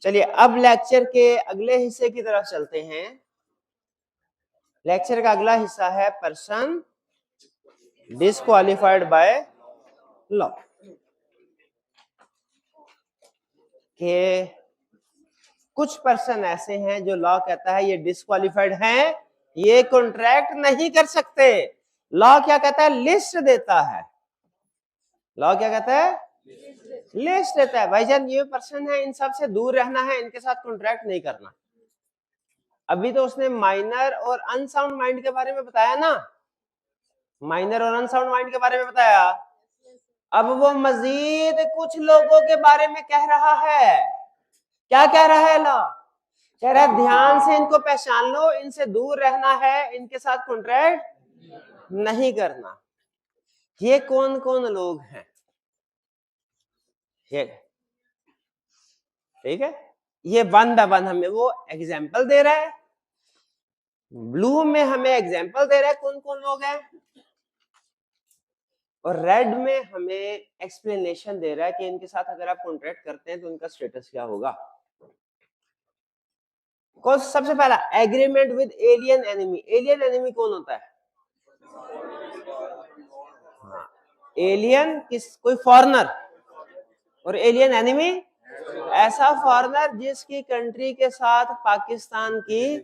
चलिए अब लेक्चर के अगले हिस्से की तरफ चलते हैं। लेक्चर का अगला हिस्सा है पर्सन डिस्क्वालिफाइड बाय लॉ। के कुछ पर्सन ऐसे हैं जो लॉ कहता है ये डिस्क्वालिफाइड हैं, ये कॉन्ट्रैक्ट नहीं कर सकते। लॉ क्या कहता है? लिस्ट देता है। लॉ क्या कहता है? लिस्ट देता है। भाईजान ये पर्सन है, इन सब से दूर रहना है, इनके साथ कॉन्ट्रैक्ट नहीं करना। अभी तो उसने माइनर और अनसाउंड माइंड के बारे में बताया ना, माइनर और अनसाउंड माइंड के बारे में बताया। अब वो मजीद कुछ लोगों के बारे में कह रहा है। क्या कह रहा है लॉ? कह रहा है ध्यान से इनको पहचान लो, इनसे दूर रहना है, इनके साथ कॉन्ट्रैक्ट नहीं करना। ये कौन कौन लोग हैं? ठीक है, ये वन बाय वन हमें वो एग्जाम्पल दे रहा है। ब्लू में हमें एग्जाम्पल दे रहा है कौन कौन लोग हैं, और रेड में हमें एक्सप्लेनेशन दे रहा है कि इनके साथ अगर आप कॉन्ट्रैक्ट करते हैं तो उनका स्टेटस क्या होगा। कौन सबसे पहला? Agreement with alien enemy. Alien enemy कौन होता है? एलियन किस? कोई फॉरेनर। और एलियन एनिमी ऐसा फॉरेनर जिसकी कंट्री के साथ पाकिस्तान की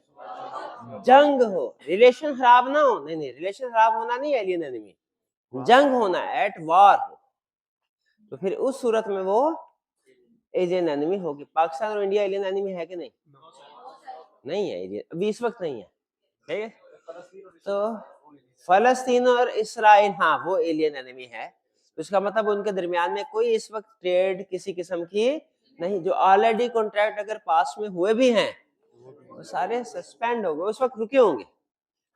जंग हो, रिलेशन खराब ना हो। नहीं नहीं, रिलेशन खराब होना नहीं एलियन एनिमी, जंग होना, एट वॉर हो, तो फिर उस सूरत में वो एलियन एनिमी होगी। पाकिस्तान और इंडिया एलियन एनिमी है कि नहीं? नहीं है एलियन, अभी इस वक्त नहीं है। ठीक है, तो फलस्तीन और इसराइल, हाँ वो एलियन एनिमी है। तो इसका मतलब उनके दरमियान में कोई इस वक्त ट्रेड किसी किस्म की नहीं। जो ऑलरेडी कॉन्ट्रैक्ट अगर पास में हुए भी हैं वो सारे सस्पेंड हो गए, उस वक्त रुके होंगे।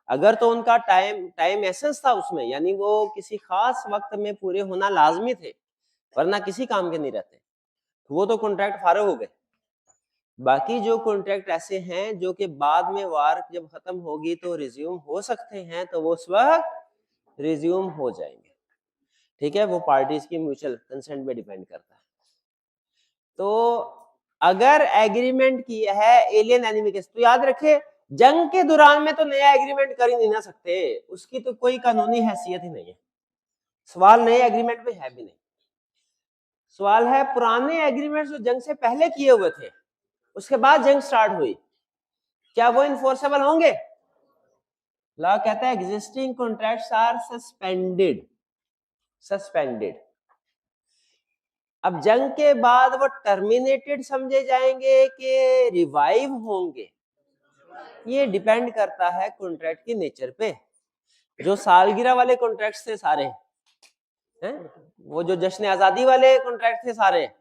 अगर तो उनका टाइम एसेंस था उसमें, यानी वो किसी खास वक्त में पूरे होना लाजमी थे, वरना किसी काम के नहीं रहते, तो वो तो कॉन्ट्रैक्ट फारग हो गए। बाकी जो कॉन्ट्रैक्ट ऐसे हैं जो कि बाद में वार जब खत्म होगी तो रिज्यूम हो सकते हैं, तो वो उस वक्त रिज्यूम हो जाएंगे। ठीक है, वो पार्टीज की म्यूचुअल कंसेंट पे डिपेंड करता है। तो अगर एग्रीमेंट किया है एलियन एनिमी के, तो याद रखे जंग के दौरान में तो नया एग्रीमेंट कर ही नहीं ना सकते, उसकी तो कोई कानूनी हैसियत ही नहीं है। सवाल नए एग्रीमेंट में है भी नहीं, सवाल है पुराने एग्रीमेंट जो जंग से पहले किए हुए थे, उसके बाद जंग स्टार्ट हुई, क्या वो इन्फोर्सेबल होंगे? लॉ कहता है existing contracts are suspended. Suspended. अब जंग के बाद वो टर्मिनेटेड समझे जाएंगे कि रिवाइव होंगे, ये डिपेंड करता है कॉन्ट्रैक्ट की नेचर पे। जो सालगिरह वाले कॉन्ट्रैक्ट्स थे सारे हैं, वो जो जश्न आजादी वाले कॉन्ट्रैक्ट थे सारे,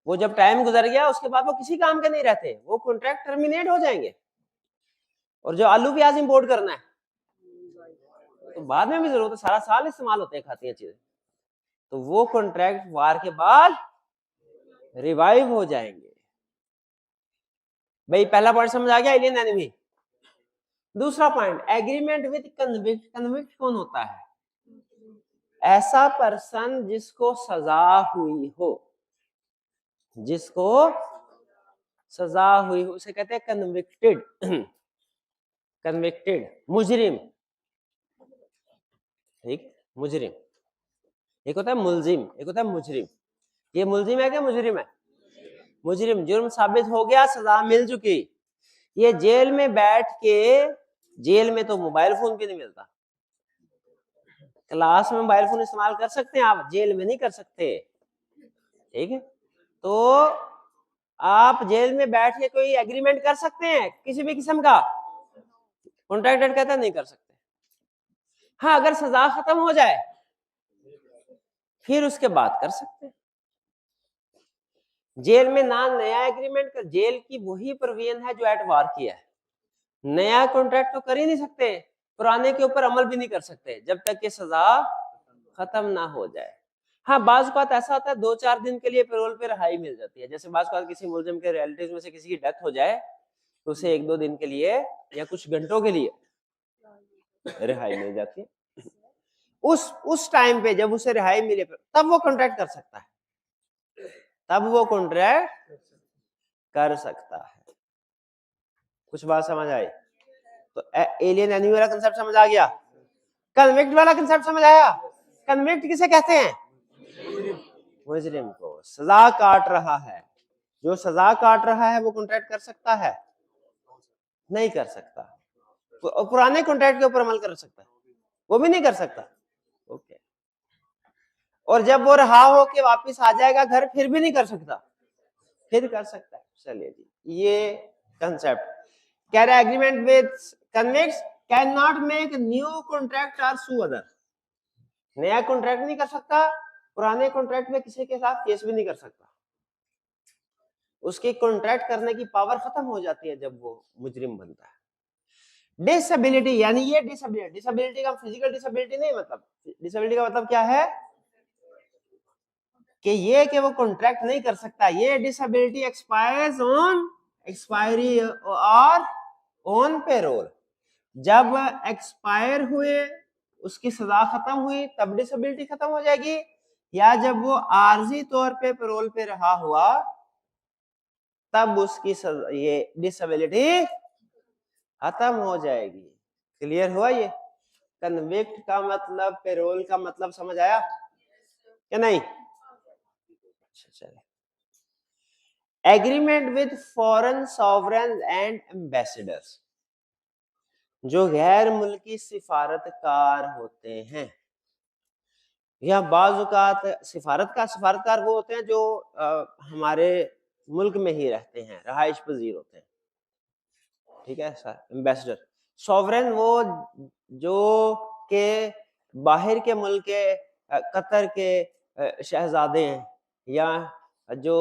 वो जब टाइम गुजर गया उसके बाद वो किसी काम के नहीं रहते, वो कॉन्ट्रैक्ट टर्मिनेट हो जाएंगे। और जो आलू प्याज इंपोर्ट करना है तो बाद में भी जरूरत है, सारा साल इस्तेमाल होते हैं खाती हैं चीजें, तो वो कॉन्ट्रैक्ट वार के बाद रिवाइव हो जाएंगे। भाई पहला पॉइंट समझ आ गया, एलियन एनिमी। दूसरा point, agreement with convict. Convict कौन होता है? ऐसा पर्सन जिसको सजा हुई हो, जिसको सजा हुई हो उसे कहते हैं कन्विक्टेड। कन्विक्टेड, मुजरिम। ठीक, मुजरिम। एक होता है मुलजिम, एक होता है मुजरिम। ये मुलजिम है क्या मुजरिम है? मुजरिम, जुर्म साबित हो गया, सजा मिल चुकी। ये जेल में बैठ के, जेल में तो मोबाइल फोन भी नहीं मिलता, क्लास में मोबाइल फोन इस्तेमाल कर सकते हैं आप, जेल में नहीं कर सकते। ठीक है, तो आप जेल में बैठ के कोई एग्रीमेंट कर सकते हैं किसी भी किस्म का? कॉन्ट्रैक्टर कहता है नहीं कर सकते। हाँ, अगर सजा खत्म हो जाए फिर उसके बाद कर सकते हैं। जेल में ना नया एग्रीमेंट कर, जेल की वही प्रोविजन है जो एट वार किया है। नया कॉन्ट्रैक्ट तो कर ही नहीं सकते, पुराने के ऊपर अमल भी नहीं कर सकते जब तक कि सजा खत्म ना हो जाए। हाँ, बाज बात ऐसा होता है 2-4 दिन के लिए पैरोल पे रिहाई मिल जाती है। जैसे बाज बात किसी मुलजिम के रिलेटिव में से किसी की डेथ हो जाए तो उसे 1-2 दिन के लिए या कुछ घंटों के लिए रिहाई मिल जाती है। उस टाइम पे जब उसे रिहाई मिले तब वो कॉन्ट्रैक्ट कर सकता है, तब वो कॉन्ट्रैक्ट कर सकता है। कुछ बात समझ आई? तो एलियन एनिमी वाला कंसेप्ट समझ आ गया। कन्विक्ट वाला कंसेप्ट समझ आया? कन्विक्ट किसे कहते हैं? मुजरिम को। सजा काट रहा है, जो सजा काट रहा है वो कॉन्ट्रैक्ट कर सकता है? नहीं कर सकता। पुराने कॉन्ट्रैक्ट के ऊपर अमल कर सकता है? वो भी नहीं कर सकता। ओके। और जब वो रहा हो के वापस आ जाएगा घर, फिर भी नहीं कर सकता? फिर कर सकता है। चलिए जी, ये कंसेप्ट। कह रहा है agreement with convicts can not make new contract और सू अदर। नया कॉन्ट्रैक्ट नहीं कर सकता, पुराने कॉन्ट्रैक्ट में किसी के खिलाफ केस भी नहीं कर सकता। उसकी कॉन्ट्रैक्ट करने की पावर खत्म हो जाती है जब वो मुजरिम बनता है। डिसेबिलिटी, यानी ये डिसेबिलिटी, डिसेबिलिटी का फिजिकल डिसेबिलिटी नहीं, मतलब डिसेबिलिटी का मतलब क्या है कि ये कि वो कॉन्ट्रैक्ट नहीं कर सकता। ये डिसेबिलिटी एक्सपायर्स ऑन एक्सपायरी और ऑन पेरोल। जब एक्सपायर हुए, उसकी सजा खत्म हुई, तब डिसेबिलिटी खत्म हो जाएगी, या जब वो आर्जी तौर पे पेरोल पे रहा हुआ तब उसकी ये डिसेबिलिटी खत्म हो जाएगी। क्लियर हुआ? ये कन्विक्ट का मतलब, पेरोल का मतलब समझ आया क्या नहीं? अच्छा चलिए। Agreement with foreign sovereign and ambassadors, जो गैर मुल्की सिफारतकार होते हैं, या बाज़ सिफारतकार वो होते हैं जो हमारे मुल्क में ही रहते हैं, रहाइश पजीर होते हैं, ठीक है सर। एम्बेसडर, सॉवरेन वो जो के बाहर के मुल्क के कतर के शहजादे हैं, या जो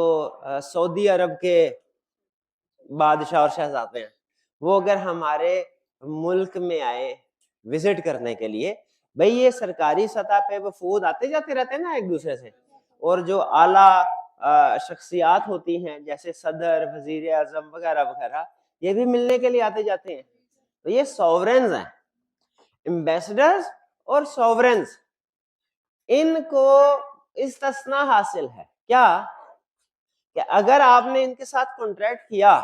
सऊदी अरब के बादशाह और शहजादे हैं, वो अगर हमारे मुल्क में आए विजिट करने के लिए, भाई ये सरकारी सतह पे वफूद आते जाते रहते हैं ना एक दूसरे से, और जो आला शख्सियात होती हैं जैसे सदर, वजीर आजम वगैरह वगैरह, ये भी मिलने के लिए आते जाते हैं। तो ये सॉवरेन्स हैं, एम्बेसडर्स और सॉवरेन्स, इनको इस्तिस्ना हासिल है। क्या कि अगर आपने इनके साथ कॉन्ट्रैक्ट किया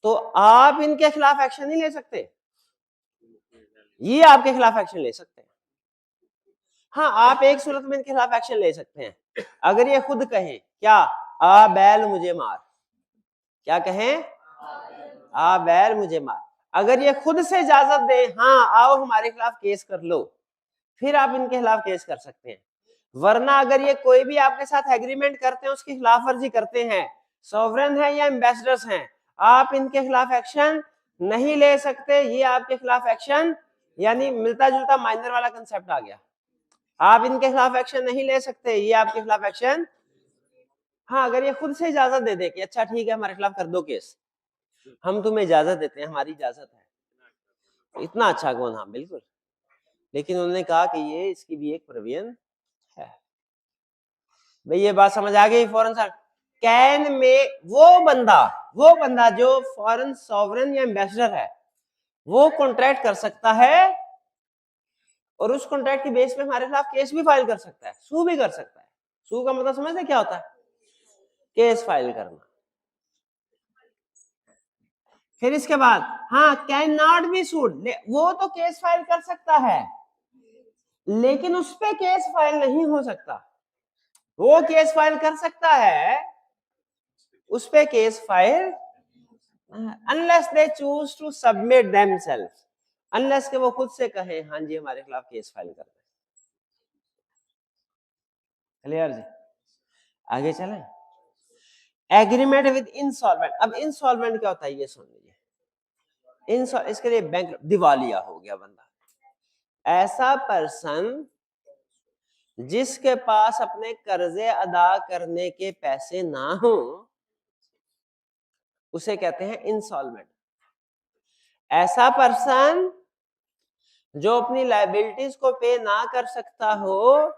तो आप इनके खिलाफ एक्शन नहीं ले सकते, ये आपके खिलाफ एक्शन ले सकते हैं। हाँ, आप एक सूरत में इनके खिलाफ एक्शन ले सकते हैं, अगर ये खुद कहें क्या, आ बैल मुझे मार, क्या कहें, आ बैल मुझे मार, अगर ये खुद से इजाजत दे, हाँ आओ हमारे खिलाफ केस कर लो, फिर आप इनके खिलाफ केस कर सकते हैं। वरना अगर ये कोई भी आपके साथ एग्रीमेंट करते हैं, उसकी खिलाफ वर्जी करते हैं, सॉवरेन है या एम्बेसडर्स हैं, आप इनके खिलाफ एक्शन नहीं ले सकते। ये आपके खिलाफ एक्शन, यानी मिलता जुलता माइनर वाला कंसेप्ट आ गया। आप इनके खिलाफ एक्शन नहीं ले सकते, ये आपके खिलाफ एक्शन, हाँ अगर ये खुद से इजाजत दे दे कि अच्छा ठीक है हमारे खिलाफ कर दो केस, हम तुम्हें इजाजत देते हैं, हमारी इजाजत है, इतना अच्छा कौन, हाँ बिल्कुल। लेकिन उन्होंने कहा कि ये इसकी भी एक प्रोविजन है। भाई ये बात समझ आ गई? फॉरेन सर कैन में वो बंदा जो फॉरेन सॉवरेन या एम्बेसडर है, वो कॉन्ट्रैक्ट कर सकता है, और उस कॉन्ट्रैक्ट की बेस पे हमारे खिलाफ केस भी फाइल कर सकता है, सू भी कर सकता है। सू का मतलब समझते क्या होता है? केस फाइल करना। फिर इसके बाद हाँ, कैन नॉट बी सूड, वो तो केस फाइल कर सकता है, लेकिन उस पे केस फाइल नहीं हो सकता। वो केस फाइल कर सकता है, उस पे case file unless they choose to submit themselves, unless के वो खुद से कहे हाँ जी हमारे खिलाफ केस फाइल कर दे। क्लियर जी? आगे चलें। एग्रीमेंट विद इंसॉल्वेंट, अब इंसॉल्वेंट क्या होता है ये सुन लीजिए। इसके लिए बैंक दिवालिया हो गया बंदा, ऐसा पर्सन जिसके पास अपने कर्जे अदा करने के पैसे ना हो, उसे कहते हैं इंसॉल्वेंट। ऐसा पर्सन जो अपनी लायबिलिटीज को पे ना कर सकता हो,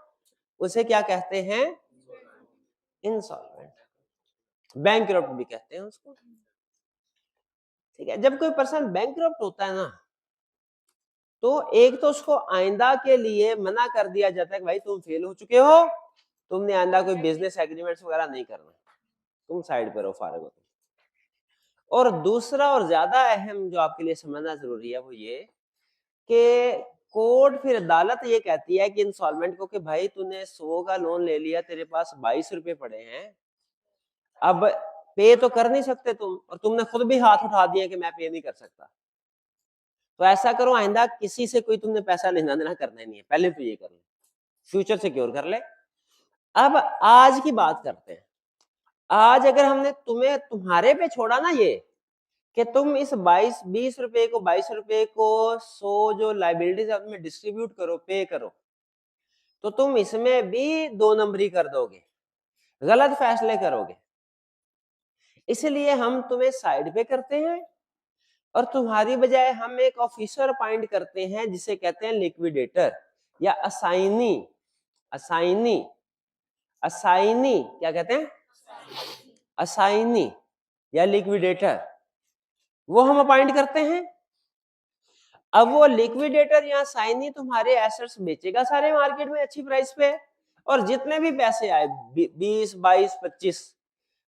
उसे क्या कहते हैं? इंसॉल्वेंट। बैंकरप्ट भी कहते हैं उसको। ठीक है, जब कोई पर्सन बैंकरप्ट होता है ना, तो एक तो उसको आइंदा के लिए मना कर दिया जाता है कि भाई तुम फेल हो चुके हो, तुमने आइंदा कोई बिजनेस एग्रीमेंट्स वगैरह नहीं करना, तुम साइड पर हो, फारग हो। और दूसरा और ज्यादा अहम जो आपके लिए समझना जरूरी है वो ये कि कोर्ट फिर अदालत ये कहती है कि इंस्टॉलमेंट को कि भाई तूने 100 का लोन ले लिया, तेरे पास 22 रुपए पड़े हैं, अब पे तो कर नहीं सकते तुम, और तुमने खुद भी हाथ उठा दिया कि मैं पे नहीं कर सकता। तो ऐसा करो, आइंदा किसी से कोई तुमने पैसा लेना देना करना ही नहीं है, पहले तो ये कर लो, फ्यूचर सिक्योर कर ले। अब आज की बात करते हैं। आज अगर हमने तुम्हें तुम्हारे पे छोड़ा ना ये कि तुम इस 20 रुपए को 100 जो लाइबिलिटीज है उसमें डिस्ट्रीब्यूट करो, पे करो, तो तुम इसमें भी 2 नंबरी कर दोगे, गलत फैसले करोगे। इसलिए हम तुम्हें साइड पे करते हैं और तुम्हारी बजाय हम एक ऑफिसर अपॉइंट करते हैं जिसे कहते हैं लिक्विडेटर या असाइनी। असाइनी, असाइनी क्या कहते हैं? असाइनी या लिक्विडेटर, वो हम अपॉइंट करते हैं। अब वो लिक्विडेटर या असाइनी तुम्हारे एसेट्स बेचेगा सारे मार्केट में अच्छी प्राइस पे, और जितने भी पैसे आए 20, 22, 25,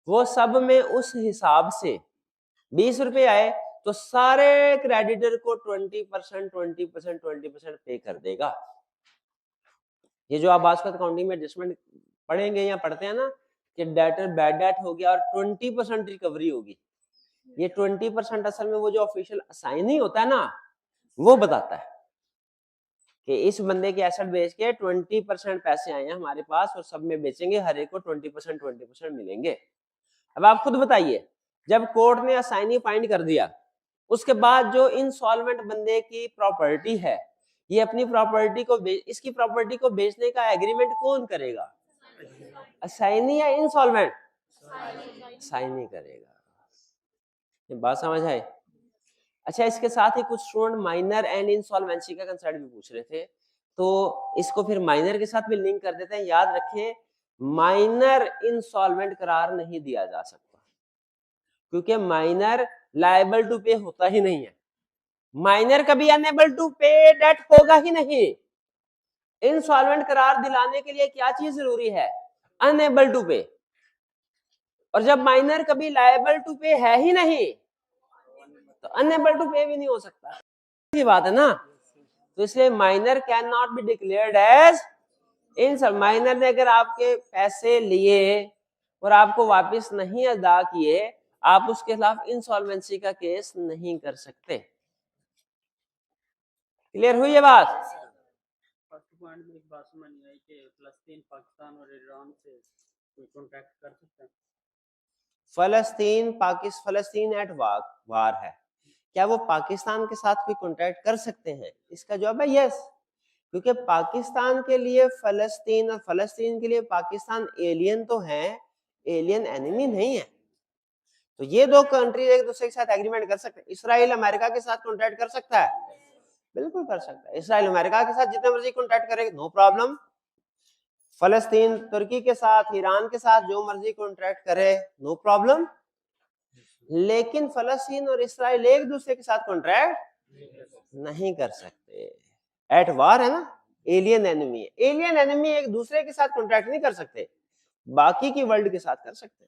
वो सब में उस हिसाब से 20 रुपए आए तो सारे क्रेडिटर को 20% पे कर देगा। ये जो आप बात अकाउंटिंग में एडजस्टमेंट पढ़ेंगे या पढ़ते हैं ना कि डेटर बैड डेट हो गया और 20% रिकवरी होगी, ये 20% असल में वो जो ऑफिशियल असाइनी होता है ना वो बताता है कि इस बंदे के एसेट बेच के 20% पैसे आए हैं हमारे पास और सब में बेचेंगे, हर एक को 20% मिलेंगे। अब आप खुद बताइए, जब कोर्ट ने असाइनी फाइंड कर दिया उसके बाद जो इंसॉल्वेंट बंदे की प्रॉपर्टी है, ये अपनी प्रॉपर्टी को इसकी प्रॉपर्टी को बेचने का एग्रीमेंट कौन करेगा? असाइनी या इंसॉल्वेंट? असाइनी करेगा। ये बात समझ आए? अच्छा, इसके साथ ही कुछ स्टूडेंट माइनर एंड इंसॉल्वेंसी का कंसेप्ट भी पूछ रहे थे, तो इसको फिर माइनर के साथ भी लिंक कर देते हैं। याद रखें, माइनर इंसॉल्वेंट करार नहीं दिया जा सकता क्योंकि माइनर लायबल टू पे होता ही नहीं है। माइनर कभी अनेबल टू पे डेट होगा ही नहीं। इंसॉल्वेंट करार दिलाने के लिए क्या चीज जरूरी है? अनेबल टू पे। और जब माइनर कभी लायबल टू पे है ही नहीं तो अनेबल टू पे भी नहीं हो सकता। ये बात है ना, तो इसलिए minor can not be declared as insolvent. Minor ने अगर आपके पैसे लिए और आपको वापस नहीं अदा किए, आप उसके खिलाफ इंसॉल्वेंसी का केस नहीं कर सकते। क्लियर हुई ये बात? फर्स्ट पॉइंट में एक बात समझ नहीं आई कि फलस्तीन पाकिस्तान और ईरान से कोई कॉन्ट्रैक्ट कर सकते हैं। फलस्तीन एट वार है, क्या वो पाकिस्तान के साथ कोई कॉन्ट्रैक्ट कर सकते हैं? इसका जवाब है यस, क्योंकि पाकिस्तान के लिए फलस्तीन और फलस्तीन के लिए पाकिस्तान एलियन तो है, एलियन एनिमी नहीं है। तो ये दो कंट्री एक दूसरे के साथ एग्रीमेंट कर सकते हैं। इसराइल अमेरिका के साथ कॉन्ट्रैक्ट कर सकता है? बिल्कुल कर सकता है। इसराइल अमेरिका के साथ जितने मर्जी कॉन्ट्रैक्ट करे, नो प्रॉब्लम। फलस्तीन तुर्की के साथ, ईरान के साथ जो मर्जी कॉन्ट्रैक्ट करे, नो प्रॉब्लम। लेकिन फलस्तीन और इसराइल एक दूसरे के साथ कॉन्ट्रैक्ट नहीं कर सकते। एट वार है ना, एलियन एनिमी है। एलियन एनिमी एक दूसरे के साथ कॉन्ट्रैक्ट नहीं कर सकते, बाकी की वर्ल्ड के साथ कर सकते।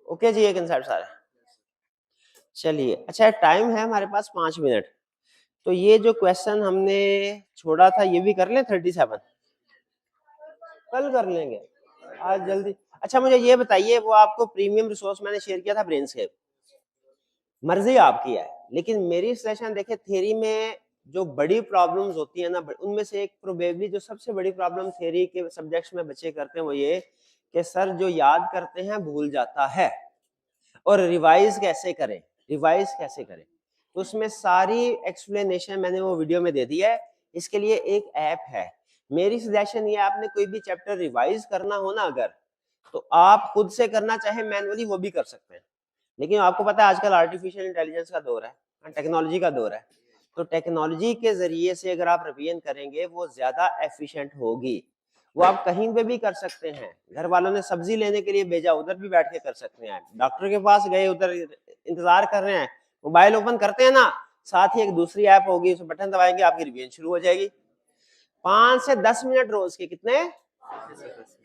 ओके जी, ये कंसेप्ट सारा। चलिए, अच्छा टाइम है हमारे पास 5 मिनट, तो ये जो क्वेश्चन हमने छोड़ा था ये भी कर लें। 37 कल कर लेंगे, आज जल्दी। अच्छा मुझे ये बताइए, वो आपको प्रीमियम रिसोर्स मैंने शेयर किया था ब्रेनस्केप, मर्जी आपकी है, लेकिन मेरी सजेशन देखे, थ्योरी में जो बड़ी प्रॉब्लम्स होती है ना, उनमें से एक प्रोबेबली जो सबसे बड़ी प्रॉब्लम थ्योरी के सब्जेक्ट्स में बच्चे करते हैं वो ये कि सर जो याद करते हैं भूल जाता है, और रिवाइज कैसे करें, रिवाइज कैसे करें। तो उसमें सारी एक्सप्लेनेशन मैंने वो वीडियो में दे दी है। इसके लिए एक ऐप है। मेरी सजेशन ये, आपने कोई भी चैप्टर रिवाइज करना हो ना अगर, तो आप खुद से करना चाहे मैनुअली वो भी कर सकते हैं, लेकिन आपको पता है आजकल आर्टिफिशियल इंटेलिजेंस का दौर है, टेक्नोलॉजी का दौर है, तो टेक्नोलॉजी के जरिए से अगर आप रिवीजन करेंगे वो ज्यादा एफिशिएंट होगी। वो आप कहीं पे भी कर सकते हैं। घर वालों ने सब्जी लेने के लिए भेजा, उधर भी बैठ के कर सकते हैं। डॉक्टर के पास गए, उधर इंतजार कर रहे हैं, मोबाइल ओपन करते हैं ना, साथ ही एक दूसरी ऐप होगी, उस बटन दबाएंगे, आपकी रिवीजन शुरू हो जाएगी। 5 से 10 मिनट रोज के, कितने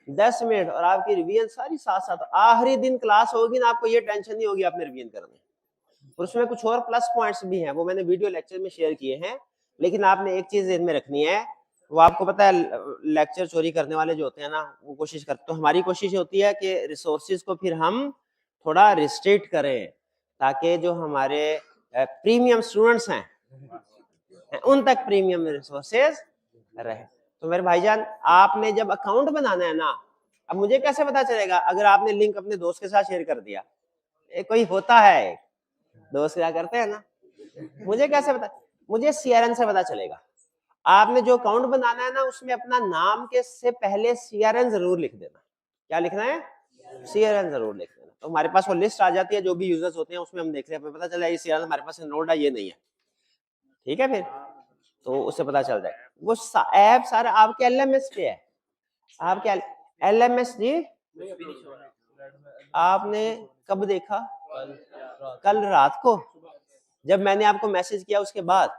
10 मिनट और आपकी रिवीजन सारी साथ साथ, आखिरी दिन क्लास होगी ना, आपको ये टेंशन नहीं होगी आपने रिवीजन करनी। और उसमें कुछ और प्लस पॉइंट्स भी हैं, वो मैंने वीडियो लेक्चर में शेयर किए हैं, लेकिन आपने एक चीज ध्यान में रखनी है, वो आपको पता है लेक्चर चोरी करने वाले जो होते हैं ना, वो कोशिश करते, तो हमारी कोशिश होती है कि रिसोर्सेज को फिर हम थोड़ा रिस्ट्रिक्ट करें, ताकि जो हमारे प्रीमियम स्टूडेंट्स हैं उन तक प्रीमियम रिसोर्सेज रहे। तो मेरे भाईजान, आपने जब अकाउंट बनाना है ना, अब मुझे कैसे पता चलेगा? अगर आपने लिंक अपने दोस्त के साथ शेयर कर दिया, कोई होता है दोस्त क्या करते हैं ना, मुझे कैसे पता? मुझे सीआरएन से पता चलेगा। आपने जो अकाउंट बनाना है ना, उसमें अपना नाम के से पहले सीआरएन जरूर लिख देना। क्या लिखना है? सीआरएन जरूर लिख देना। तो हमारे पास वो लिस्ट आ जाती है जो भी यूजर्स होते हैं, उसमें हम देख रहे हैं, पता चला ये सीआरएन हमारे पास एनरोल्ड है, ये नहीं है, ठीक है, फिर तो उससे पता चल जाए। वो ऐप सारा आपके एलएमएस पे है, आपके एलएमएस जी आपने कब देखा? कल रात को, जब मैंने आपको मैसेज किया उसके बाद?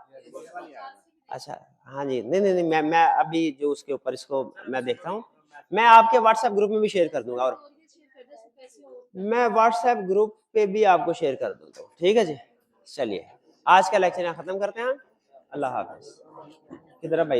अच्छा, हाँ जी, नहीं नहीं नहीं, मैं अभी जो उसके ऊपर इसको मैं देखता हूँ, मैं आपके व्हाट्सएप ग्रुप में भी शेयर कर दूंगा, और मैं व्हाट्सएप ग्रुप पे भी आपको शेयर कर दूंगा, ठीक है जी। चलिए, आज का लेक्चर यहाँ खत्म करते हैं, अल्लाह हाफिज। किधर है भाई?